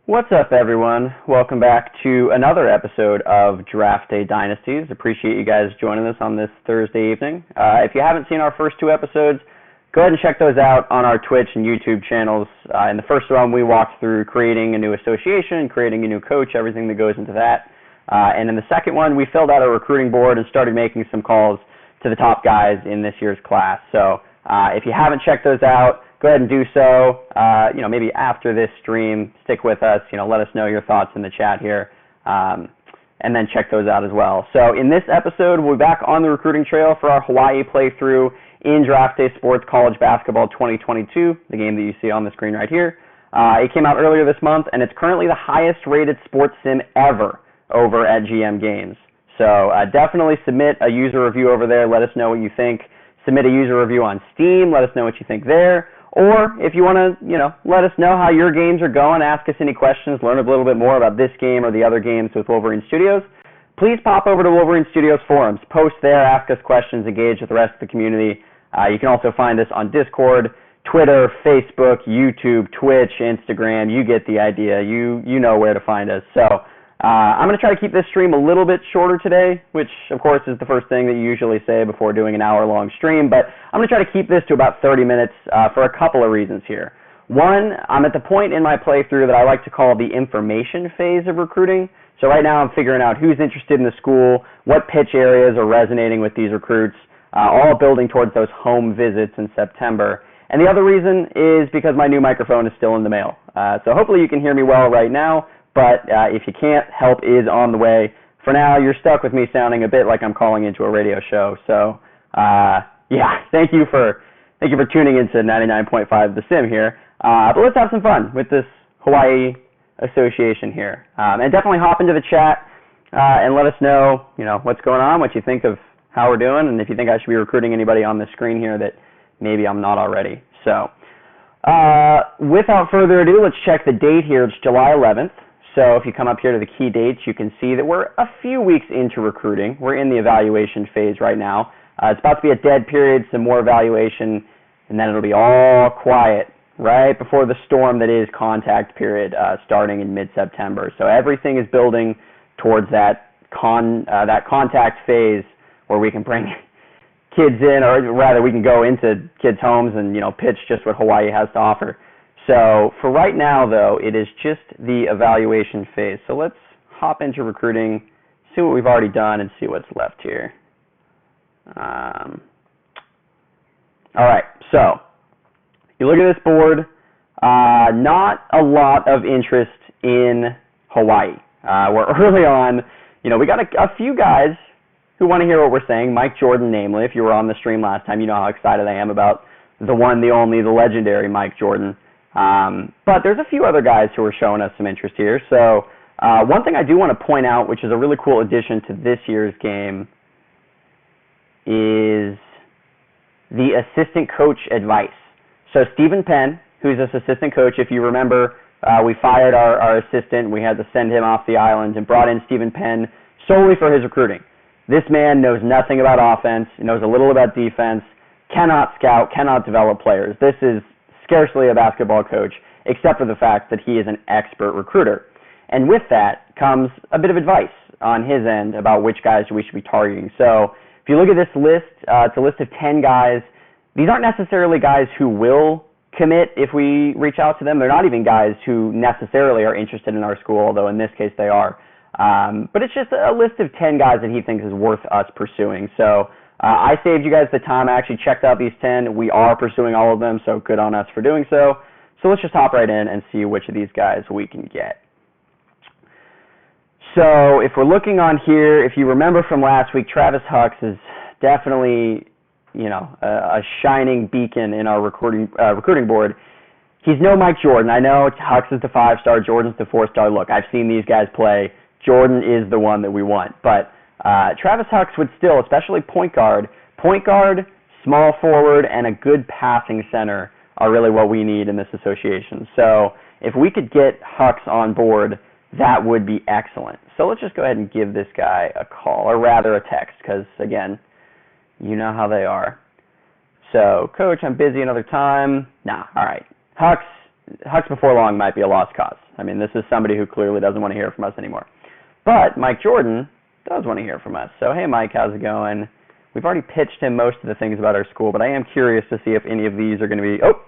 What's up, everyone? Welcome back to another episode of Draft Day Dynasties. Appreciate you guys joining us on this Thursday evening. If you haven't seen our first two episodes, go ahead and check those out on our Twitch and YouTube channels. In the first one, we walked through creating a new association, creating a new coach, everything that goes into that. And in the second one, we filled out a recruiting board and started making some calls to the top guys in this year's class. So if you haven't checked those out, go ahead and do so. Maybe after this stream, stick with us. Let us know your thoughts in the chat here, and then check those out as well. So in this episode, we'll be back on the recruiting trail for our Hawaii playthrough in Draft Day Sports College Basketball 2022, the game that you see on the screen right here. It came out earlier this month, and it's currently the highest-rated sports sim ever over at GM Games. So definitely submit a user review over there. Let us know what you think. Submit a user review on Steam. Let us know what you think there. Or if you want to, let us know how your games are going, ask us any questions, learn a little bit more about this game or the other games with Wolverine Studios, please pop over to Wolverine Studios forums. Post there, ask us questions, engage with the rest of the community. You can also find us on Discord, Twitter, Facebook, YouTube, Twitch, Instagram. You get the idea. You know where to find us. So I'm going to try to keep this stream a little bit shorter today, which, of course, is the first thing that you usually say before doing an hour-long stream. But I'm going to try to keep this to about 30 minutes for a couple of reasons here. One, I'm at the point in my playthrough that I like to call the information phase of recruiting. So right now I'm figuring out who's interested in the school, what pitch areas are resonating with these recruits, all building towards those home visits in September. And the other reason is because my new microphone is still in the mail. So hopefully you can hear me well right now. But if you can't, help is on the way. For now, you're stuck with me sounding a bit like I'm calling into a radio show. So, yeah, thank you for tuning into 99.5 The Sim here. But let's have some fun with this Hawaii association here. And definitely hop into the chat and let us know, what's going on, what you think of how we're doing, and if you think I should be recruiting anybody on the screen here that maybe I'm not already. So, without further ado, let's check the date here. It's July 11th. So if you come up here to the key dates, you can see that we're a few weeks into recruiting. We're in the evaluation phase right now. It's about to be a dead period, some more evaluation, and then it'll be all quiet right before the storm that is contact period starting in mid-September. So everything is building towards that contact phase where we can bring kids in, or rather we can go into kids' homes and pitch just what Hawaii has to offer. So for right now, though, it is just the evaluation phase. So let's hop into recruiting, see what we've already done, and see what's left here. All right, so you look at this board, not a lot of interest in Hawaii. We're early on. We got a few guys who want to hear what we're saying. Mike Jordan, namely. If you were on the stream last time, you know how excited I am about the one, the only, the legendary Mike Jordan. But there's a few other guys who are showing us some interest here. So one thing I do want to point out, which is a really cool addition to this year's game, is the assistant coach advice. So Stephen PENN, who's this assistant coach, if you remember, we fired our assistant. We had to send him off the island and brought in Stephen PENN solely for his recruiting. This man knows nothing about offense, knows a little about defense, cannot scout, cannot develop players. This is scarcely a basketball coach, except for the fact that he is an expert recruiter. And with that comes a bit of advice on his end about which guys we should be targeting. So if you look at this list, it's a list of 10 guys. These aren't necessarily guys who will commit if we reach out to them. They're not even guys who necessarily are interested in our school, although in this case they are. But it's just a list of 10 guys that he thinks is worth us pursuing. So I saved you guys the time. I actually checked out these 10. We are pursuing all of them, so good on us for doing so. So let's just hop right in and see which of these guys we can get. So if we're looking on here, if you remember from last week, Travis HUCKS is definitely, a shining beacon in our recruiting board. He's no Mike Jordan. I know HUCKS is the 5-star, Jordan's the 4-star. Look, I've seen these guys play. Jordan is the one that we want, but Travis HUCKS would still, especially point guard, small forward, and a good passing center are really what we need in this association. So if we could get HUCKS on board, that would be excellent. So let's just go ahead and give this guy a call, or rather a text, because, again, you know how they are. So, Coach, I'm busy another time. Nah, all right. HUCKS, HUCKS before long might be a lost cause. I mean, this is somebody who clearly doesn't want to hear from us anymore. But Mike Jordan does want to hear from us. So, hey, Mike, how's it going? We've already pitched him most of the things about our school, but I am curious to see if any of these are going to be... Oh!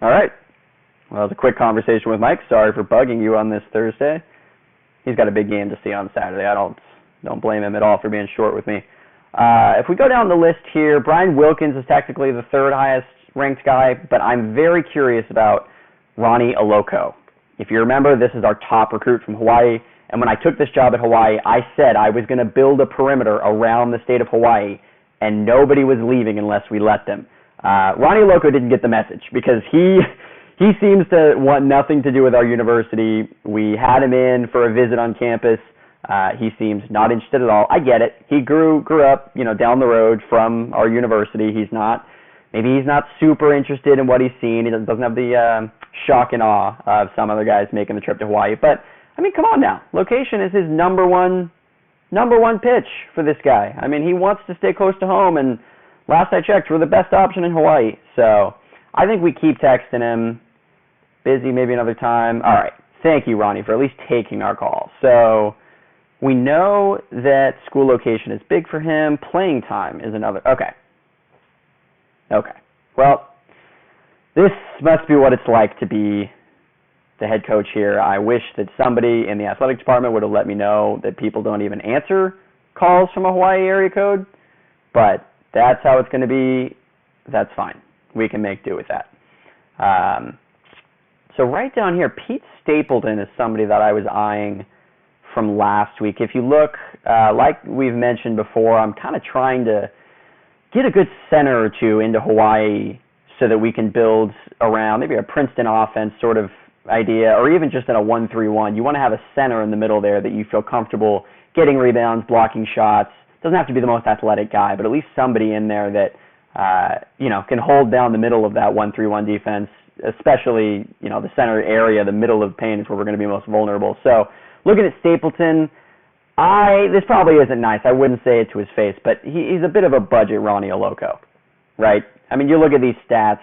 All right. Well, it was a quick conversation with Mike. Sorry for bugging you on this Thursday. He's got a big game to see on Saturday. I don't blame him at all for being short with me. If we go down the list here, Brian Wilkins is technically the third highest ranked guy, but I'm very curious about RONNIE ALLOCCO. If you remember, this is our top recruit from Hawaii, and when I took this job at Hawaii, I said I was going to build a perimeter around the state of Hawaii, and nobody was leaving unless we let them. RONNIE ALLOCCO didn't get the message because he seems to want nothing to do with our university. We had him in for a visit on campus. He seems not interested at all. I get it. He grew up, down the road from our university. Maybe he's not super interested in what he's seen. He doesn't have the shock and awe of some other guys making the trip to Hawaii. But I mean, come on now. Location is his number one pitch for this guy. I mean, he wants to stay close to home, and last I checked, we're the best option in Hawaii. So I think we keep texting him. Busy, maybe another time. All right. Thank you, RONNIE, for at least taking our call. So we know that school location is big for him. Playing time is another. Okay. Well, this must be what it's like to be the head coach here. I wish that somebody in the athletic department would have let me know that people don't even answer calls from a Hawaii area code, but that's how it's going to be. That's fine. We can make do with that. So right down here, Pete Stapleton is somebody that I was eyeing from last week. If you look, like we've mentioned before, I'm kind of trying to get a good center or two into Hawaii so that we can build around maybe a Princeton offense sort of idea, or even just in a 1-3-1. You want to have a center in the middle there that you feel comfortable getting rebounds, blocking shots. Doesn't have to be the most athletic guy, but at least somebody in there that can hold down the middle of that 1-3-1 defense, especially the center area, the middle of paint is where we're going to be most vulnerable. So looking at Stapleton, this probably isn't nice. I wouldn't say it to his face, but he's a bit of a budget RONNIE ALLOCCO, right? I mean, you look at these stats.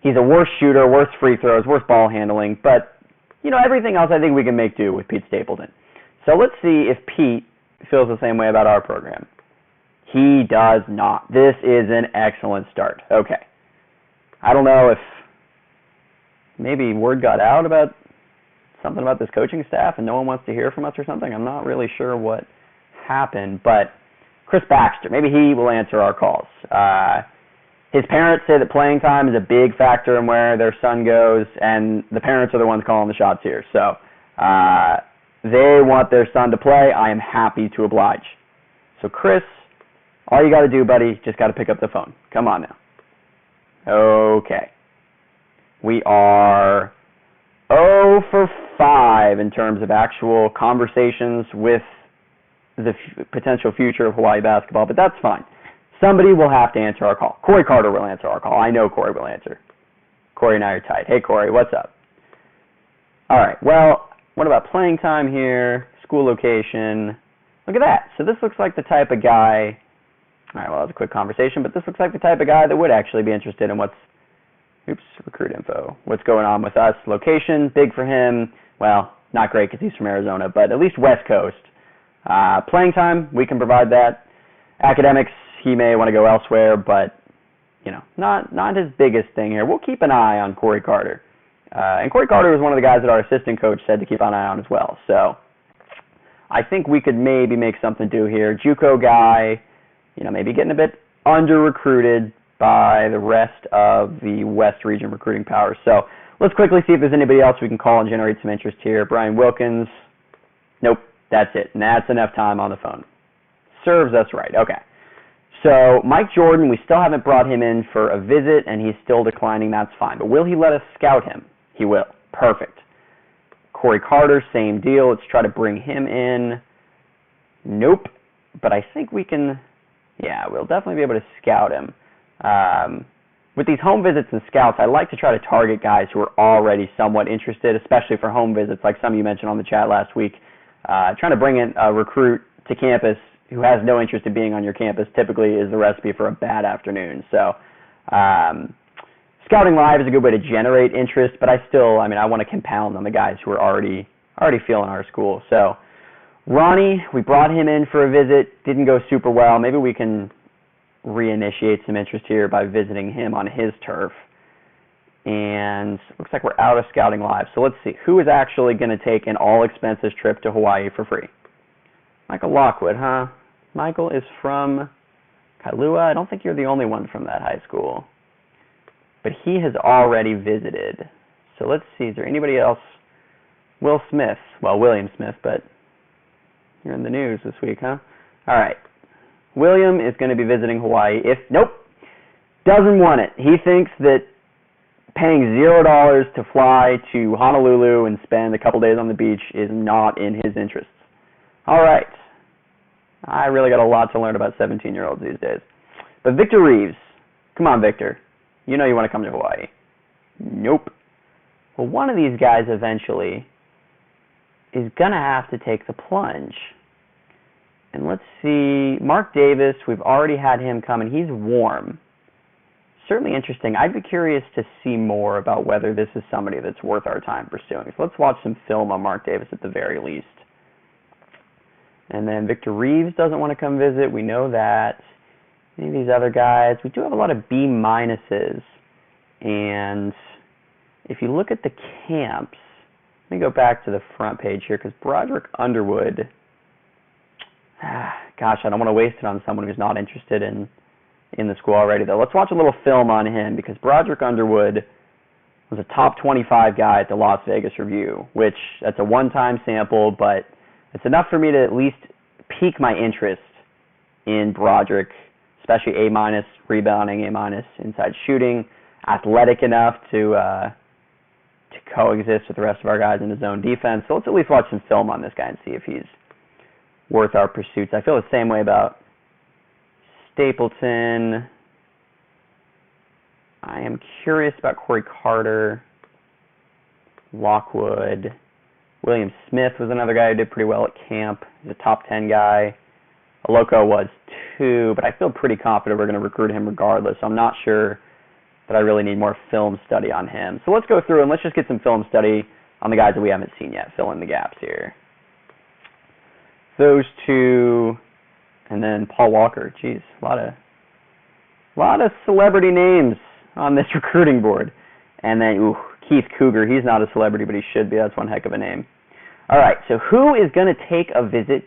He's a worse shooter, worse free throws, worse ball handling, but everything else I think we can make do with Pete Stapleton. So let's see if Pete feels the same way about our program. He does not. This is an excellent start. Okay. I don't know if maybe word got out about something about this coaching staff and no one wants to hear from us or something. I'm not really sure what happened, but Chris Baxter, maybe he will answer our calls. His parents say that playing time is a big factor in where their son goes, and the parents are the ones calling the shots here. So they want their son to play. I am happy to oblige. So Chris, all you got to do, buddy, just got to pick up the phone. Come on now. Okay. We are 0 for 5 in terms of actual conversations with the potential future of Hawaii basketball, but that's fine. Somebody will have to answer our call. Corey Carter will answer our call. I know Corey will answer. Corey and I are tight. Hey, Corey, what's up? All right, well, what about playing time here? School location. Look at that. So this looks like the type of guy. All right, well, that was a quick conversation, but this looks like the type of guy that would actually be interested in recruit info. What's going on with us? Location, big for him. Well, not great because he's from Arizona, but at least West Coast. Playing time, we can provide that. Academics, he may want to go elsewhere, but not his biggest thing here. We'll keep an eye on Corey Carter. And Corey Carter was one of the guys that our assistant coach said to keep an eye on as well. So I think we could maybe make something do here. JUCO guy, maybe getting a bit under-recruited by the rest of the West region recruiting powers. So let's quickly see if there's anybody else we can call and generate some interest here. Brian Wilkins. Nope, that's it. And that's enough time on the phone. Serves us right. Okay. So Mike Jordan, we still haven't brought him in for a visit, and he's still declining. That's fine. But will he let us scout him? He will. Perfect. Corey Carter, same deal. Let's try to bring him in. Nope. But I think we can, we'll definitely be able to scout him. With these home visits and scouts, I like to try to target guys who are already somewhat interested, especially for home visits, like some of you mentioned on the chat last week. Trying to bring in a recruit to campus who has no interest in being on your campus typically is the recipe for a bad afternoon. So Scouting Live is a good way to generate interest, but I want to compound on the guys who are already feeling our school. So Ronnie, we brought him in for a visit. Didn't go super well. Maybe we can reinitiate some interest here by visiting him on his turf. And looks like we're out of Scouting Live. So let's see. Who is actually going to take an all-expenses trip to Hawaii for free? Michael Lockwood, huh? Michael is from Kailua. I don't think you're the only one from that high school. But he has already visited. So let's see. Is there anybody else? Will Smith. Well, William Smith, but you're in the news this week, huh? All right. William is going to be visiting Hawaii. Nope. Doesn't want it. He thinks that paying $0 to fly to Honolulu and spend a couple days on the beach is not in his interests. All right. I really got a lot to learn about 17-year-olds these days. But Victor Reeves. Come on, Victor. You know you want to come to Hawaii. Nope. Well, one of these guys eventually is going to have to take the plunge. And let's see. Mark Davis, we've already had him come, and he's warm. Certainly interesting. I'd be curious to see more about whether this is somebody that's worth our time pursuing. So let's watch some film on Mark Davis at the very least. And then Victor Reeves doesn't want to come visit. We know that. Any of these other guys, we do have a lot of B minuses. And if you look at the camps, let me go back to the front page here because Broderick Underwood, gosh, I don't want to waste it on someone who's not interested in the school already, though. Let's watch a little film on him because Broderick Underwood was a top 25 guy at the Las Vegas Review, which that's a one-time sample, but it's enough for me to at least pique my interest in Broderick, especially A-, rebounding, A-, inside shooting, athletic enough to coexist with the rest of our guys in his zone defense. So let's at least watch some film on this guy and see if he's worth our pursuits. I feel the same way about Stapleton. I am curious about Corey Carter, Lockwood. William Smith was another guy who did pretty well at camp. He's a top 10 guy. ALLOCCO was too, but I feel pretty confident we're going to recruit him regardless. So I'm not sure that I really need more film study on him. So let's go through and let's just get some film study on the guys that we haven't seen yet. Fill in the gaps here. Those two, and then Paul Walker. Geez, a lot of celebrity names on this recruiting board. And then, Keith Cougar. He's not a celebrity, but he should be. That's one heck of a name. All right, so who is going to take a visit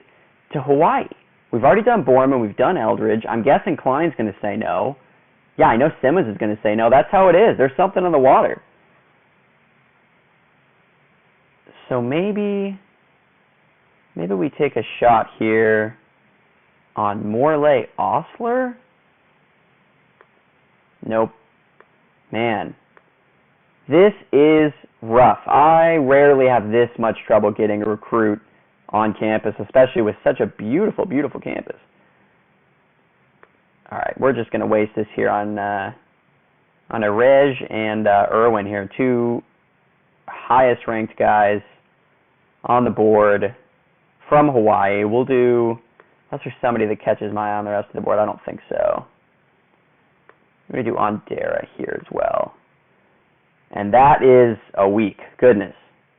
to Hawaii? We've already done Borman. We've done Eldridge. I'm guessing Klein's going to say no. Yeah, I know Simmons is going to say no. That's how it is. There's something in the water. So maybe we take a shot here on Morley Osler? Nope. Man, this is rough. I rarely have this much trouble getting a recruit on campus, especially with such a beautiful, beautiful campus. All right, we're just going to waste this here on Reg and Irwin here, two highest-ranked guys on the board from Hawaii. We'll do, unless there's somebody that catches my eye on the rest of the board, I don't think so. I'm going to do ONDERA here as well. And that is a week. Goodness.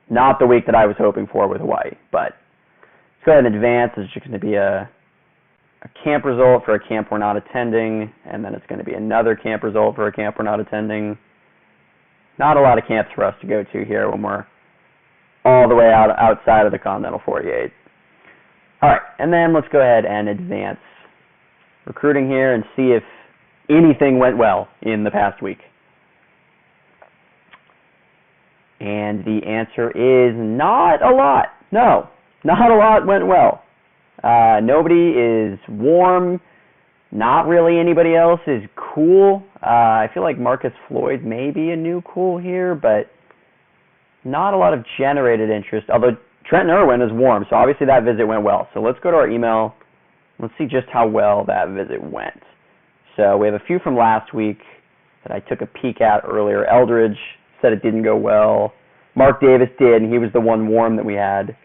Not the week that I was hoping for with Hawaii, but let's go ahead and advance. It's just going to be a camp result for a camp we're not attending, and then it's going to be another camp result for a camp we're not attending. Not a lot of camps for us to go to here when we're all the way outside of the Continental 48. All right, and then let's go ahead and advance recruiting here and see if anything went well in the past week. And the answer is not a lot. No, not a lot went well. Nobody is warm. Not really anybody else is cool. I feel like Marcus Floyd may be a new cool here, but not a lot of generated interest. Although Trenton Irwin is warm, so obviously that visit went well. So let's go to our email. Let's see just how well that visit went. So we have a few from last week that I took a peek at earlier. Eldridge said it didn't go well. Mark Davis did, and he was the one warm that we had.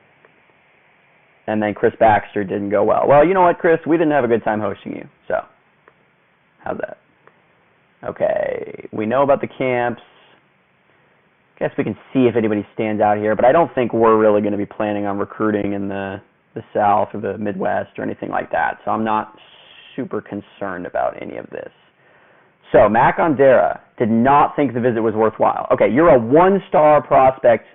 And then Chris Baxter didn't go well. Well, you know what, Chris? We didn't have a good time hosting you, so how's that? Okay, we know about the camps. Guess we can see if anybody stands out here, but I don't think we're really going to be planning on recruiting in the South or the Midwest or anything like that, so I'm not super concerned about any of this. So, MACK ONDERA did not think the visit was worthwhile. Okay, you're a one-star prospect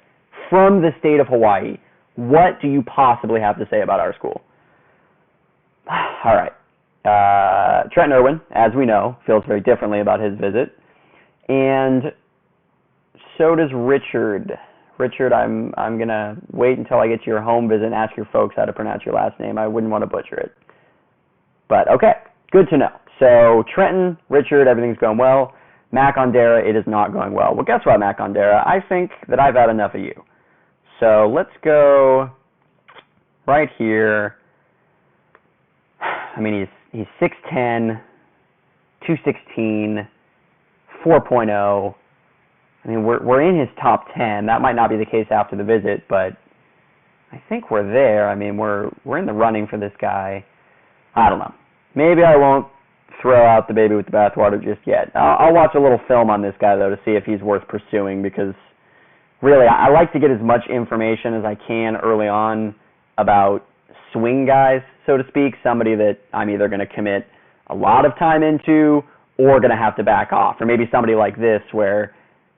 from the state of Hawaii. What do you possibly have to say about our school? All right. Trenton Irwin, as we know, feels very differently about his visit. And so does Richard. Richard, I'm going to wait until I get to your home visit and ask your folks how to pronounce your last name. I wouldn't want to butcher it. But, okay, good to know. So, Trenton, Richard, everything's going well. MACK ONDERA, it is not going well. Well, guess what, MACK ONDERA? I think that I've had enough of you. So, let's go right here. I mean, he's 6'10", 216, 4.0. I mean, we're in his top 10. That might not be the case after the visit, but I think we're there. I mean, we're in the running for this guy. I don't know. Maybe I won't throw out the baby with the bathwater just yet. I'll watch a little film on this guy, though, to see if he's worth pursuing, because really, I like to get as much information as I can early on about swing guys, so to speak, somebody that I'm either going to commit a lot of time into or going to have to back off. Or maybe somebody like this where,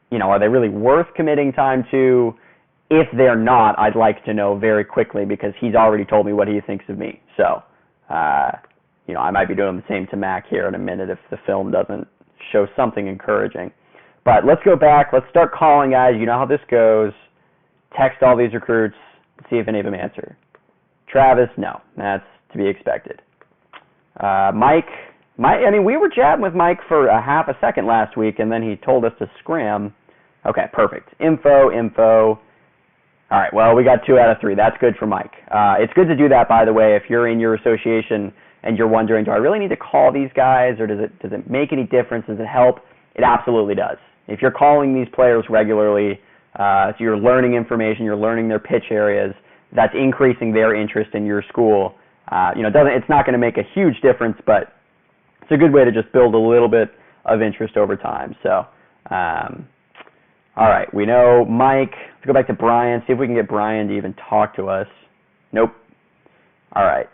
you know, are they really worth committing time to? If they're not, I'd like to know very quickly, because he's already told me what he thinks of me. So, you know, I might be doing the same to MACK here in a minute if the film doesn't show something encouraging. But let's go back. Let's start calling guys. You know how this goes. Text all these recruits. See if any of them answer. Travis, no. That's to be expected. Mike, I mean, we were chatting with Mike for a half a second last week, and then he told us to scram. Okay, perfect. Info. All right, well, we got 2 out of 3. That's good for Mike. It's good to do that, by the way, if you're in your association and you're wondering, do I really need to call these guys, or does it make any difference? Does it help? It absolutely does. If you're calling these players regularly, so you're learning information, you're learning their pitch areas, that's increasing their interest in your school. You know, it's not going to make a huge difference, but it's a good way to just build a little bit of interest over time. So, all right, we know Mike. Let's go back to Brian, see if we can get Brian to even talk to us. Nope. All right.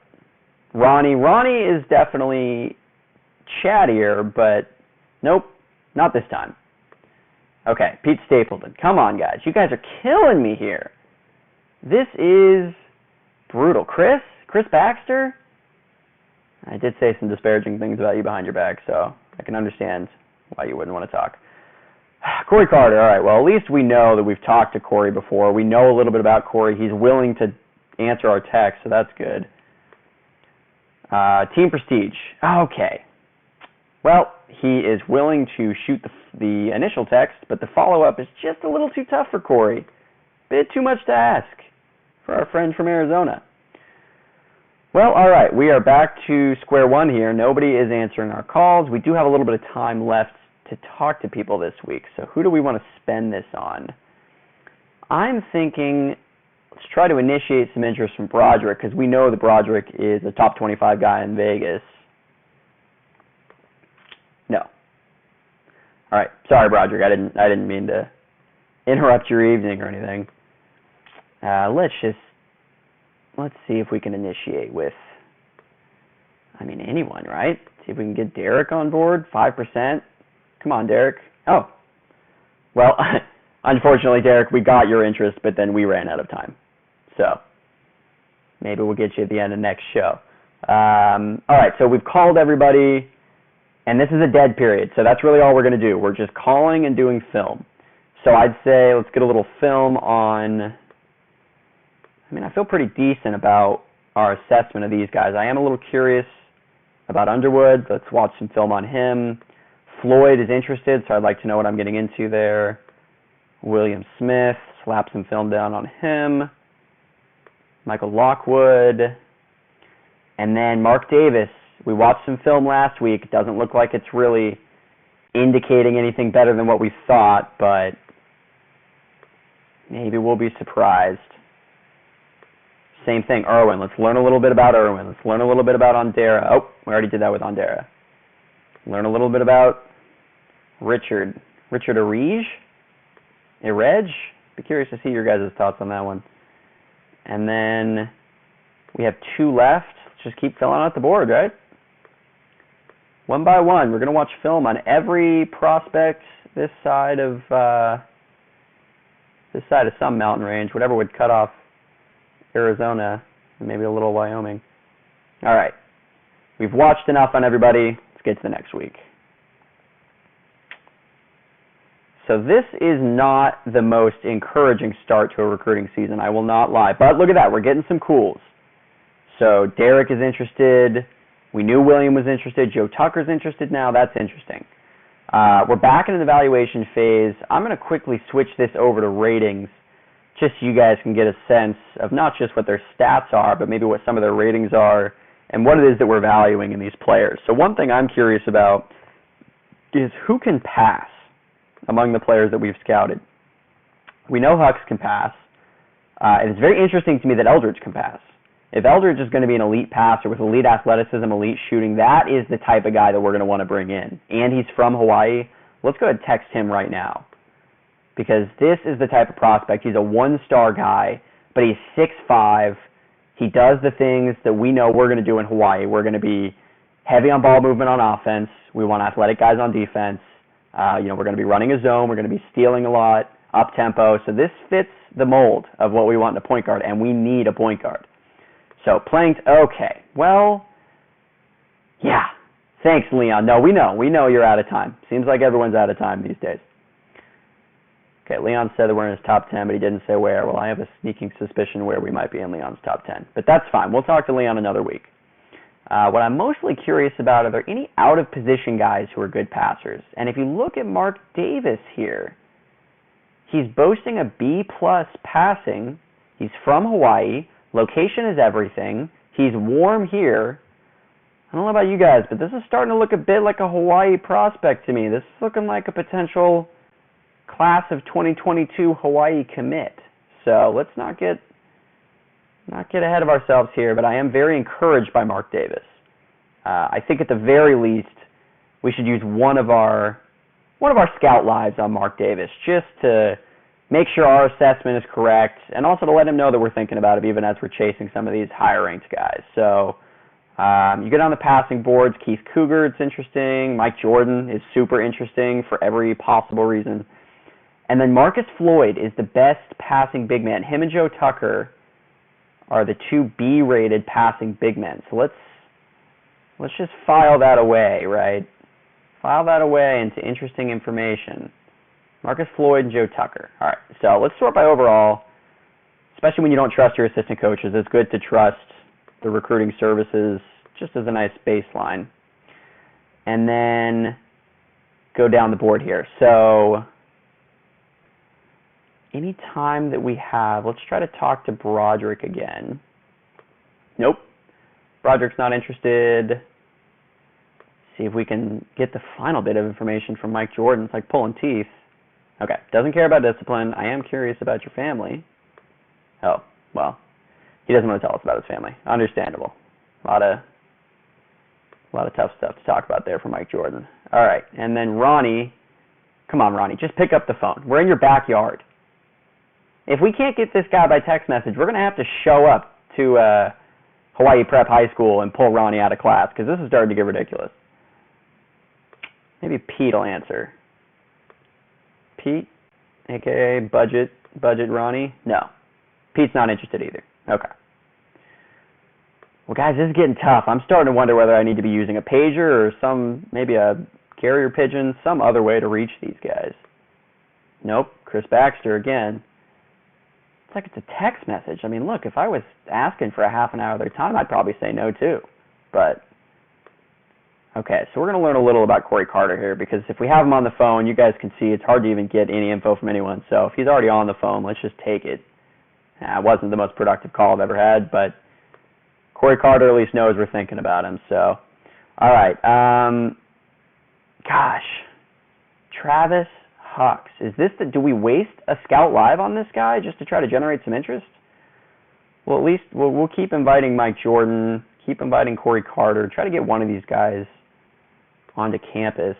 Ronnie. Ronnie is definitely chattier, but nope, not this time. Okay, Pete Stapleton. Come on, guys. You guys are killing me here. This is brutal. Chris Baxter? I did say some disparaging things about you behind your back, so I can understand why you wouldn't want to talk. Corey Carter. All right, well, at least we know that we've talked to Corey before. We know a little bit about Corey. He's willing to answer our text, so that's good. Team Prestige. Okay. Well, he is willing to shoot the initial text, but the follow-up is just a little too tough for Corey. Bit too much to ask for our friend from Arizona. Well, all right, we are back to square one here. Nobody is answering our calls. We do have a little bit of time left to talk to people this week, so who do we want to spend this on? I'm thinking let's try to initiate some interest from Broderick, because we know that Broderick is a top 25 guy in Vegas. No. All right, sorry, Broderick. I didn't mean to interrupt your evening or anything. Let's see if we can initiate with, I mean, anyone, right? See if we can get Derek on board, 5%. Come on, Derek. Oh, well, unfortunately, Derek, we got your interest, but then we ran out of time. So maybe we'll get you at the end of next show. All right, so we've called everybody, and this is a dead period, so that's really all we're going to do. We're just calling and doing film. So I'd say let's get a little film on, I mean, I feel pretty decent about our assessment of these guys. I am a little curious about Underwood. Let's watch some film on him. Floyd is interested, so I'd like to know what I'm getting into there. William Smith, slap some film down on him. Michael Lockwood. And then Mark Davis. We watched some film last week. It doesn't look like it's really indicating anything better than what we thought, but maybe we'll be surprised. Same thing, Irwin. Let's learn a little bit about Irwin. Let's learn a little bit about ONDERA. Oh, we already did that with ONDERA. Learn a little bit about Richard Erige? Erege? Be curious to see your guys' thoughts on that one. And then we have 2 left. Let's just keep filling out the board, right? One by one. We're going to watch film on every prospect this side of some mountain range, whatever would cut off Arizona and maybe a little Wyoming. All right. We've watched enough on everybody. Let's get to the next week. So this is not the most encouraging start to a recruiting season, I will not lie. But look at that. We're getting some cools. So Derek is interested. We knew William was interested. Joe Tucker's interested now. That's interesting. We're back in the evaluation phase. I'm going to quickly switch this over to ratings just so you guys can get a sense of not just what their stats are, but maybe what some of their ratings are and what it is that we're valuing in these players. So one thing I'm curious about is who can pass among the players that we've scouted. We know HUCKS can pass, and it's very interesting to me that Eldridge can pass. If Eldridge is going to be an elite passer with elite athleticism, elite shooting, that is the type of guy that we're going to want to bring in. And he's from Hawaii. Let's go ahead and text him right now. Because this is the type of prospect. He's a 1-star guy, but he's 6'5". He does the things that we know we're going to do in Hawaii. We're going to be heavy on ball movement on offense. We want athletic guys on defense. We're going to be running a zone. We're going to be stealing a lot, up-tempo. So this fits the mold of what we want in a point guard, and we need a point guard. So playing, okay, well, yeah. Thanks, Leon. No, we know you're out of time. Seems like everyone's out of time these days. Okay, Leon said that we're in his top 10, but he didn't say where. Well, I have a sneaking suspicion where we might be in Leon's top 10. But that's fine. We'll talk to Leon another week. What I'm mostly curious about, are there any out-of-position guys who are good passers? And if you look at Mark Davis here, he's boasting a B+ passing. He's from Hawaii. Location is everything. He's warm here. I don't know about you guys, but this is starting to look a bit like a Hawaii prospect to me. This is looking like a potential class of 2022 Hawaii commit. So let's not get ahead of ourselves here, but I am very encouraged by Mark Davis. I think at the very least we should use one of our scout lives on Mark Davis just to make sure our assessment is correct, and also to let him know that we're thinking about it even as we're chasing some of these higher-ranked guys. So you get on the passing boards, Keith Cougar, it's interesting. Mike Jordan is super interesting for every possible reason. And then Marcus Floyd is the best passing big man. Him and Joe Tucker are the 2 B-rated passing big men. So let's just file that away, right? File that away into interesting information. Marcus Floyd and Joe Tucker. All right, so let's sort by overall. Especially when you don't trust your assistant coaches, it's good to trust the recruiting services just as a nice baseline. And then go down the board here. So any time that we have, let's try to talk to Broderick again. Nope. Broderick's not interested. See if we can get the final bit of information from Mike Jordan. It's like pulling teeth. Okay, doesn't care about discipline. I am curious about your family. Oh, well, he doesn't want to tell us about his family. Understandable. A lot of tough stuff to talk about there for Mike Jordan. All right, and then Ronnie. Come on, Ronnie, just pick up the phone. We're in your backyard. If we can't get this guy by text message, we're going to have to show up to Hawaii Prep High School and pull Ronnie out of class because this is starting to get ridiculous. Maybe Pete will answer. Pete, a.k.a. Budget Ronnie? No. Pete's not interested either. Okay. Well, guys, this is getting tough. I'm starting to wonder whether I need to be using a pager or maybe a carrier pigeon, some other way to reach these guys. Nope. Chris Baxter again. It's like it's a text message. I mean, look, if I was asking for a half an hour of their time, I'd probably say no too. But okay, so we're going to learn a little about Corey Carter here because if we have him on the phone, you guys can see it's hard to even get any info from anyone. So if he's already on the phone, let's just take it. It wasn't the most productive call I've ever had, but Corey Carter at least knows we're thinking about him. So, all right. Gosh, Travis HUCKS. Is this do we waste a scout live on this guy just to try to generate some interest? Well, at least we'll keep inviting Mike Jordan, keep inviting Corey Carter, try to get one of these guys onto campus.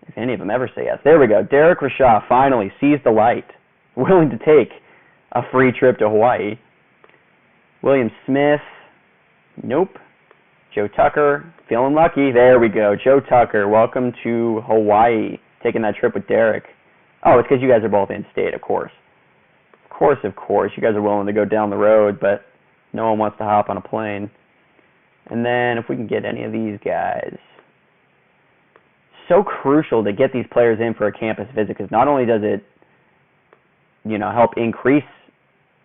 if any of them ever say yes. There we go. Derek RASHAW finally sees the light, willing to take a free trip to Hawaii. William Smith, nope. Joe Tucker, feeling lucky. There we go. Joe Tucker, welcome to Hawaii. Taking that trip with Derek. Oh, it's because you guys are both in state, of course. Of course. You guys are willing to go down the road, but no one wants to hop on a plane. And then if we can get any of these guys. So crucial to get these players in for a campus visit, because not only does it, help increase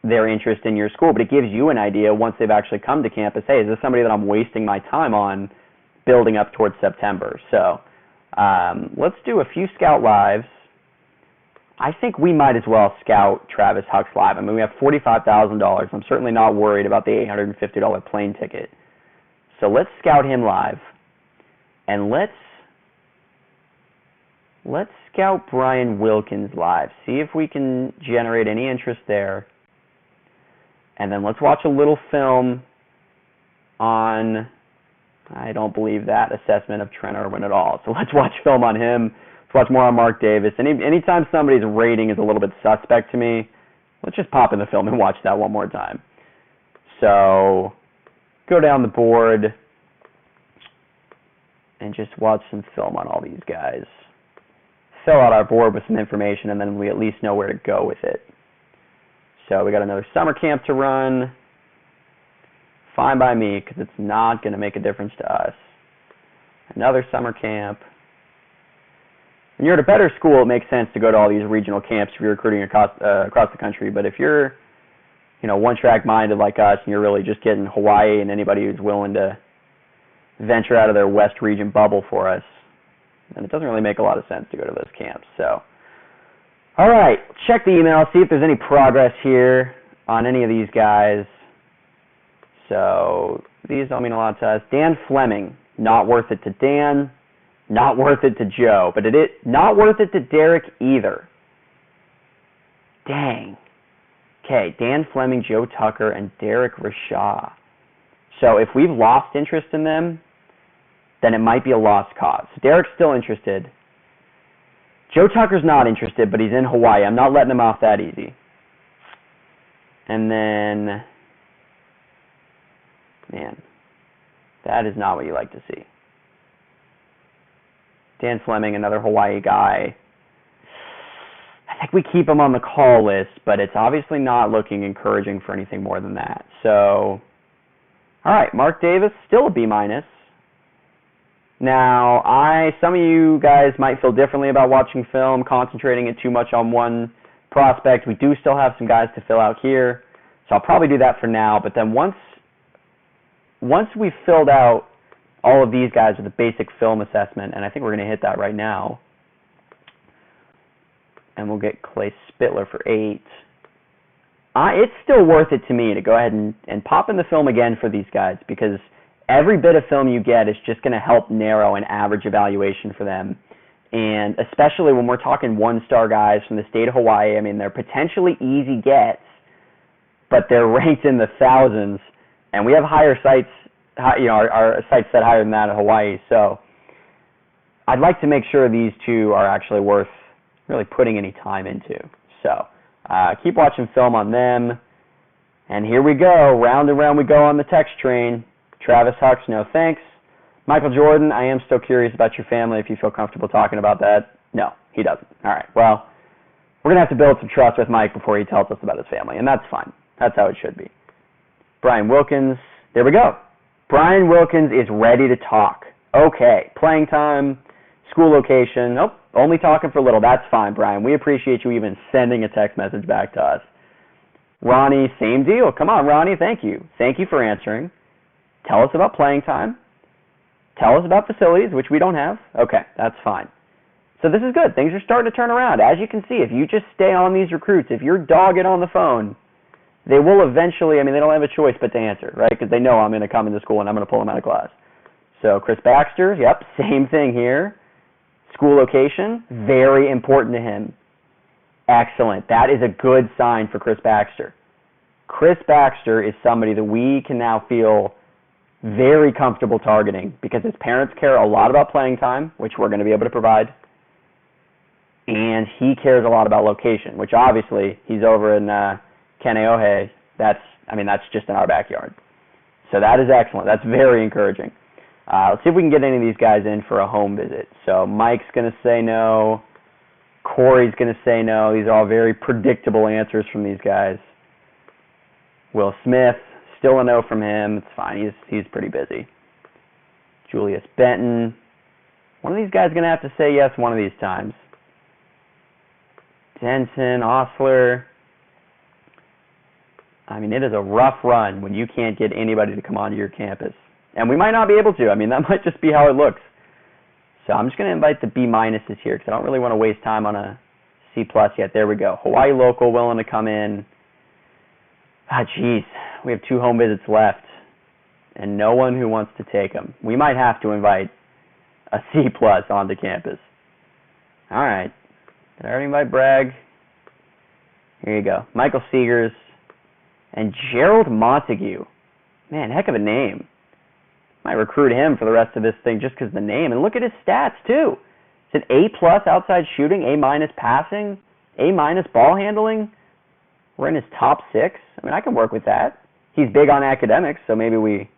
their interest in your school, but it gives you an idea once they've actually come to campus, hey, is this somebody that I'm wasting my time on building up towards September? So let's do a few Scout Lives. I think we might as well scout Travis HUCKS live. I mean, we have $45,000. I'm certainly not worried about the $850 plane ticket. So let's scout him live. And let's scout Brian Wilkins live. See if we can generate any interest there. And then let's watch a little film on, I don't believe that assessment of Trent Irwin at all. So let's watch film on him. Let's watch more on Mark Davis. Anytime somebody's rating is a little bit suspect to me, let's just pop in the film and watch that one more time. So go down the board and just watch some film on all these guys. Fill out our board with some information, and then we at least know where to go with it. So we got another summer camp to run. Fine by me, because it's not going to make a difference to us. Another summer camp. When you're at a better school, it makes sense to go to all these regional camps if you're recruiting across the country. But if you're, one-track minded like us, and you're really just getting Hawaii and anybody who's willing to venture out of their West region bubble for us, then it doesn't really make a lot of sense to go to those camps. So, all right, check the email, see if there's any progress here on any of these guys. So these don't mean a lot to us. Dan Fleming, not worth it to Dan, not worth it to Joe, but not worth it to Derek either. Dang. Okay, Dan Fleming, Joe Tucker, and Derek RASHAW. So if we've lost interest in them, then it might be a lost cause. Derek's still interested. Joe Tucker's not interested, but he's in Hawaii. I'm not letting him off that easy. And then, man, that is not what you like to see. Dan Fleming, another Hawaii guy. I think we keep him on the call list, but it's obviously not looking encouraging for anything more than that. So, all right, Mark Davis, still a B-. Now, some of you guys might feel differently about watching film, concentrating it too much on one prospect. We do still have some guys to fill out here, so I'll probably do that for now. But then once we've filled out all of these guys with a basic film assessment, and I think we're going to hit that right now, and we'll get Clay Spittler for 8. It's still worth it to me to go ahead and pop in the film again for these guys, because every bit of film you get is just going to help narrow an average evaluation for them. And especially when we're talking one-star guys from the state of Hawaii, I mean, they're potentially easy gets, but they're ranked in the thousands. And we have higher sites, our sites set higher than that in Hawaii. So I'd like to make sure these two are actually worth really putting any time into. So keep watching film on them. And here we go. Round and round we go on the text train. Travis HUCKS, no thanks. Michael Jordan, I am still curious about your family if you feel comfortable talking about that. No, he doesn't. All right, well, we're going to have to build some trust with Mike before he tells us about his family, and that's fine. That's how it should be. Brian Wilkins, there we go. Brian Wilkins is ready to talk. Okay, playing time, school location. Nope, only talking for a little. That's fine, Brian. We appreciate you even sending a text message back to us. Ronnie, same deal. Come on, Ronnie, thank you. Thank you for answering. Tell us about playing time. Tell us about facilities, which we don't have. Okay, that's fine. So this is good. Things are starting to turn around. As you can see, if you just stay on these recruits, if you're dogged on the phone, they will eventually, they don't have a choice but to answer, right? Because they know I'm going to come into school and I'm going to pull them out of class. So Chris Baxter, yep, same thing here. School location, very important to him. Excellent. That is a good sign for Chris Baxter. Chris Baxter is somebody that we can now feel very comfortable targeting because his parents care a lot about playing time, which we're going to be able to provide, and he cares a lot about location, which obviously he's over in Kaneohe. That's just in our backyard. So that is excellent. That's very encouraging. Let's see if we can get any of these guys in for a home visit. So Mike's going to say no. Corey's going to say no. These are all very predictable answers from these guys. Will Smith, still a no from him. It's fine. He's pretty busy. Julius Benton. One of these guys is going to have to say yes one of these times. Denson, Osler. I mean, it is a rough run when you can't get anybody to come onto your campus. And we might not be able to. I mean, that might just be how it looks. So I'm just going to invite the B-minuses here because I don't really want to waste time on a C+ yet. There we go. Hawaii local willing to come in. Ah, geez. We have 2 home visits left and no one who wants to take them. We might have to invite a C+ onto campus. All right. Did I already invite Bragg? Here you go. Michael Seegers and Gerald Montague. Man, heck of a name. Might recruit him for the rest of this thing just because of the name. And look at his stats, too. It's an A+ outside shooting, A- passing, A- ball handling. We're in his top 6. I mean, I can work with that. He's big on academics, so maybe we,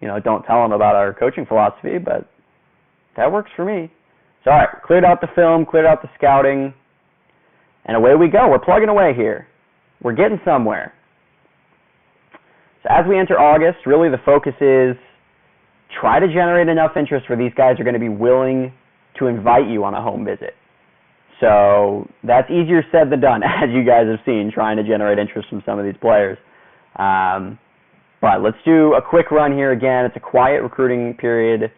don't tell him about our coaching philosophy, but that works for me. So, all right, cleared out the film, cleared out the scouting, and away we go. We're plugging away here. We're getting somewhere. So as we enter August, really the focus is try to generate enough interest where these guys are going to be willing to invite you on a home visit. So that's easier said than done, as you guys have seen, trying to generate interest from some of these players. But let's do a quick run here again. It's a quiet recruiting period.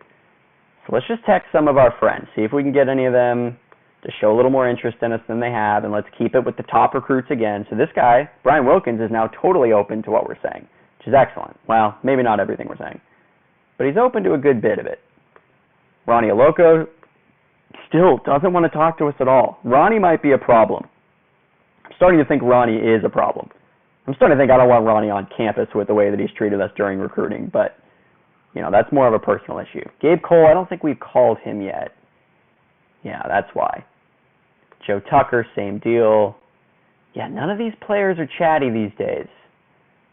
So let's just text some of our friends, see if we can get any of them to show a little more interest in us than they have, and let's keep it with the top recruits again. So this guy, Brian Wilkins, is now totally open to what we're saying, which is excellent. Well, maybe not everything we're saying, but he's open to a good bit of it. Ronnie ALLOCCO still doesn't want to talk to us at all. Ronnie might be a problem. I'm starting to think Ronnie is a problem. I'm starting to think I don't want Ronnie on campus with the way that he's treated us during recruiting, but that's more of a personal issue. Gabe Cole, I don't think we've called him yet. Yeah, that's why. Joe Tucker, same deal. Yeah, none of these players are chatty these days.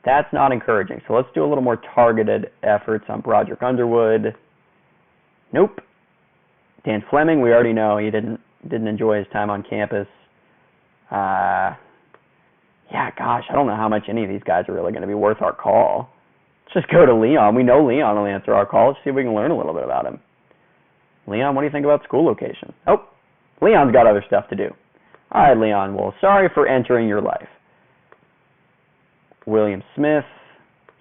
That's not encouraging. So let's do a little more targeted efforts on Broderick Underwood. Nope. Dan Fleming, we already know he didn't enjoy his time on campus. Yeah, gosh, I don't know how much any of these guys are really going to be worth our call. Let's just go to Leon. We know Leon will answer our call. Let's see if we can learn a little bit about him. Leon, what do you think about school location? Oh, Leon's got other stuff to do. All right, Leon, well, sorry for entering your life. William Smith,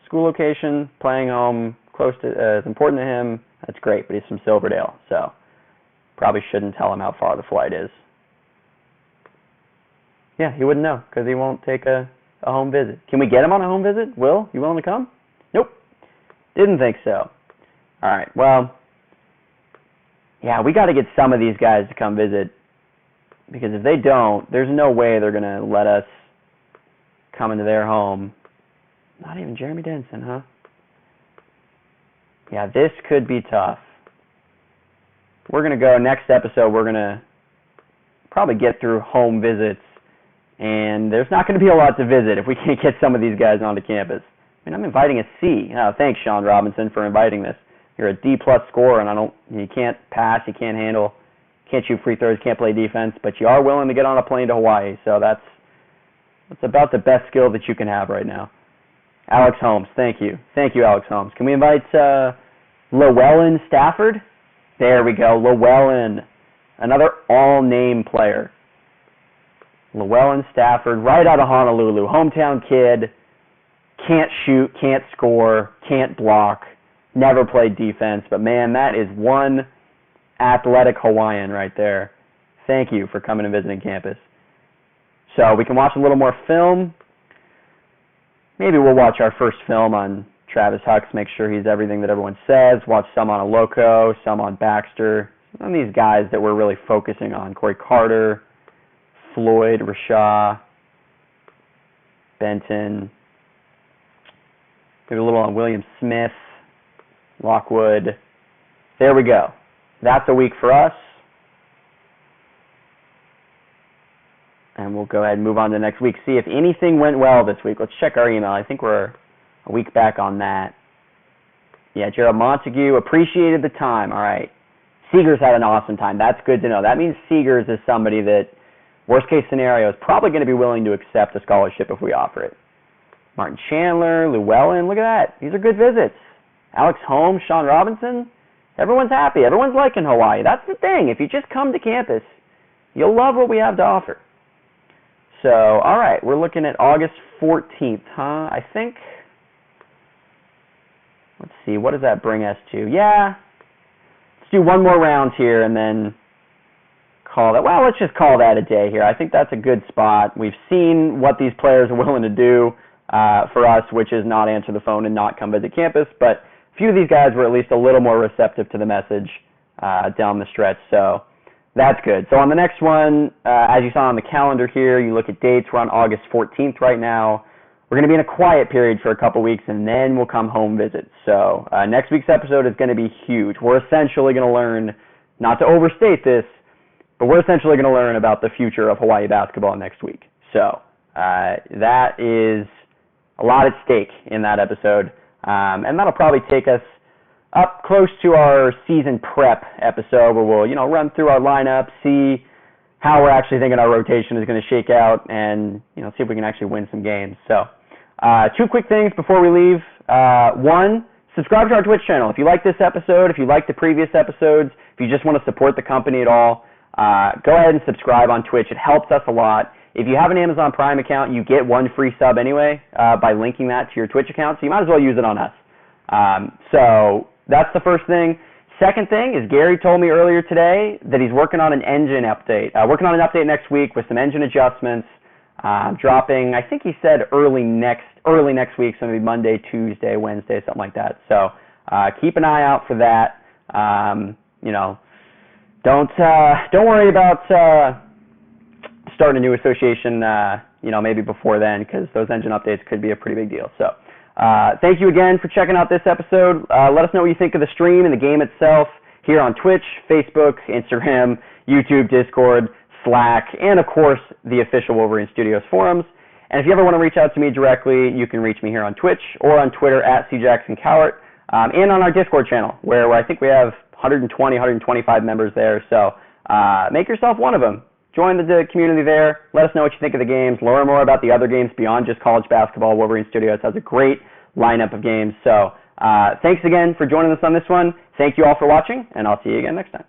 school location, playing home, close to, is important to him. That's great, but he's from Silverdale, so probably shouldn't tell him how far the flight is. Yeah, he wouldn't know because he won't take a home visit. Can we get him on a home visit? Will, you willing to come? Nope. Didn't think so. All right, well, yeah, we got to get some of these guys to come visit because if they don't, there's no way they're going to let us come into their home. Not even Jeremy Denson, huh? Yeah, this could be tough. We're going to go, next episode, we're going to probably get through home visits, and there's not going to be a lot to visit if we can't get some of these guys onto campus. I mean, I'm inviting a C. Oh, thanks, Sean Robinson, for inviting this. You're a D+ scorer, and you can't pass, you can't handle, can't shoot free throws, can't play defense, but you are willing to get on a plane to Hawaii, so that's about the best skill that you can have right now. Alex Holmes, thank you. Thank you, Alex Holmes. Can we invite LLEWELLYN Stafford? There we go, LLEWELLYN, another all-name player. LLEWELLYN Stafford, right out of Honolulu, hometown kid, can't shoot, can't score, can't block, never played defense, but man, that is one athletic Hawaiian right there. Thank you for coming and visiting campus. So we can watch a little more film. Maybe we'll watch our first film on Travis HUCKS, make sure he's everything that everyone says, watch some on ALLOCCO, some on BAXTER, some of these guys that we're really focusing on, Corey Carter, Floyd, RASHAW, Benton, maybe a little on William Smith, Lockwood. There we go. That's a week for us. And we'll go ahead and move on to next week. See if anything went well this week. Let's check our email. I think we're a week back on that. Yeah, Gerald Montague appreciated the time. All right. Seegers had an awesome time. That's good to know. That means Seegers is somebody that, worst case scenario, is probably going to be willing to accept a scholarship if we offer it. Martin Chandler, LLEWELLYN, look at that. These are good visits. Alex Holmes, Sean Robinson. Everyone's happy. Everyone's liking Hawaii. That's the thing. If you just come to campus, you'll love what we have to offer. So, all right, we're looking at August 14th, huh? I think, let's see, what does that bring us to? Yeah, let's do one more round here and then call that. Well, let's just call that a day here. I think that's a good spot. We've seen what these players are willing to do for us, which is not answer the phone and not come visit campus, but a few of these guys were at least a little more receptive to the message down the stretch, so that's good. So on the next one, as you saw on the calendar here, you look at dates. We're on August 14th right now. We're going to be in a quiet period for a couple weeks, and then we'll come home visit. So next week's episode is going to be huge. We're essentially going to learn, not to overstate this, but we're essentially going to learn about the future of Hawaii basketball next week. So that is a lot at stake in that episode, and that'll probably take us up close to our season prep episode where we'll, run through our lineup, see how we're actually thinking our rotation is going to shake out, and, see if we can actually win some games. So, two quick things before we leave. One, subscribe to our Twitch channel. If you like this episode, if you like the previous episodes, if you just want to support the company at all, go ahead and subscribe on Twitch. It helps us a lot. If you have an Amazon Prime account, you get one free sub anyway by linking that to your Twitch account, so you might as well use it on us. So that's the first thing. Second thing is Gary told me earlier today that he's working on an engine update. Working on an update next week with some engine adjustments, dropping, I think he said early next week, so maybe Monday, Tuesday, Wednesday, something like that. So keep an eye out for that. Don't worry about starting a new association, maybe before then, because those engine updates could be a pretty big deal. So thank you again for checking out this episode. Let us know what you think of the stream and the game itself here on Twitch, Facebook, Instagram, YouTube, Discord, Slack, and of course the official Wolverine Studios forums. And if you ever want to reach out to me directly, you can reach me here on Twitch or on Twitter at CJacksonCowart, and on our Discord channel where I think we have 120, 125 members there. So make yourself one of them. Join the community there. Let us know what you think of the games. Learn more about the other games beyond just college basketball. Wolverine Studios has a great lineup of games. So thanks again for joining us on this one. Thank you all for watching, and I'll see you again next time.